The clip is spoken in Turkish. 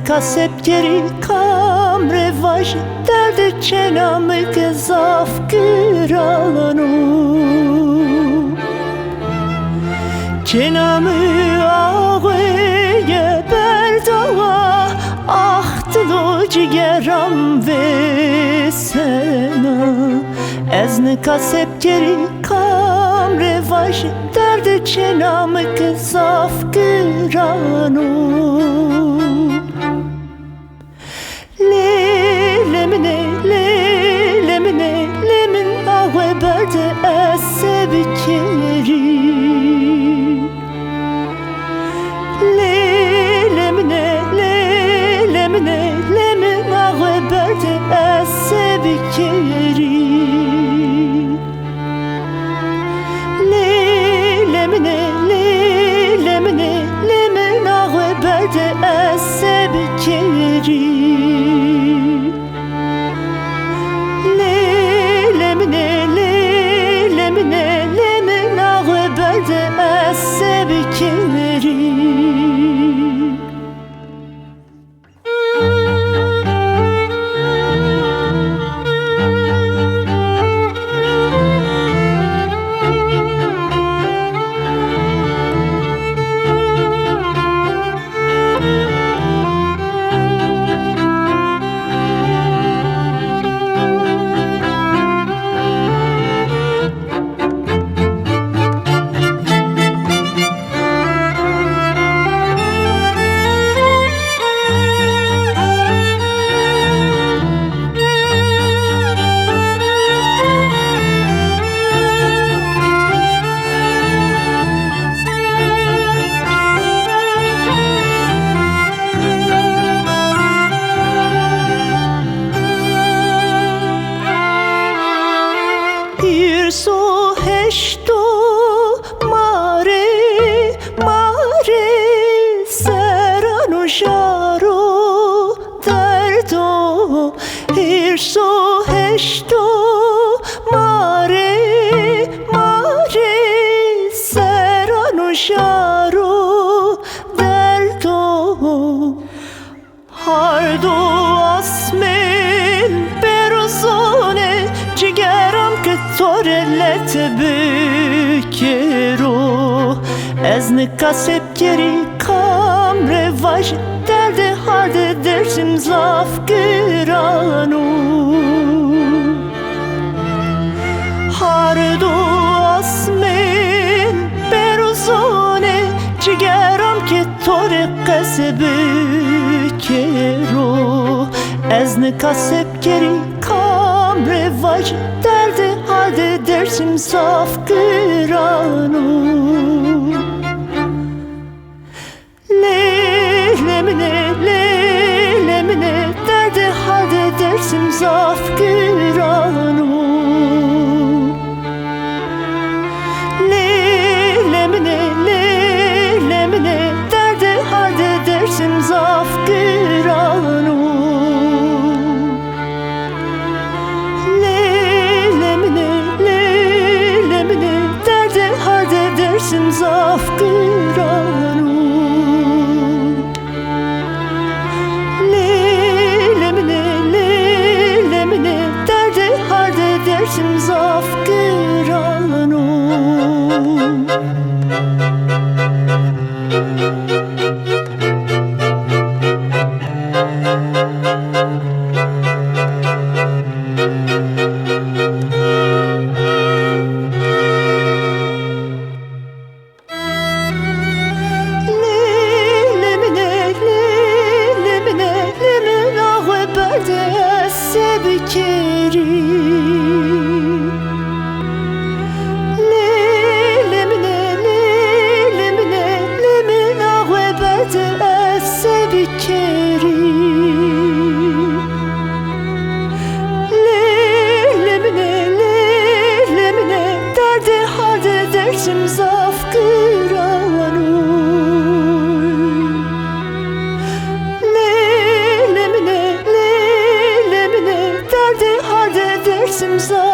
kasep geri kam revaj derdi çenamı gezaf güranu çenamı ağıye berdava ahtılı cigeram ve sena kasep geri kam revaj derdi çenamı gezaf güranu Lemin ağve berde esse bikeri Lemin ağve berde esse bikeri Lemin ağve berde esse bikeri Lemin ağve berde esse bikeri So heşto mare serano jaro derdo so heşto mare serano jaro derdo hardo asmen persone cigeram che torellet bükero kasep geri kam revaj derde harde dersim zaf güranu hardo asmen persone cigeram che torellet bükero kasep geri kam revaj derdi halde dersim saf güranu Lemine derdi halde dersim saf güranu Lemine derdi halde dersim saf güranu dersim zaf güranu Lemine derde harde dersim zaf güranu Lemin ağve berde esse bikeri Lemine derdi halde dersim zaf güranu Lemine derdi halde dersim zaf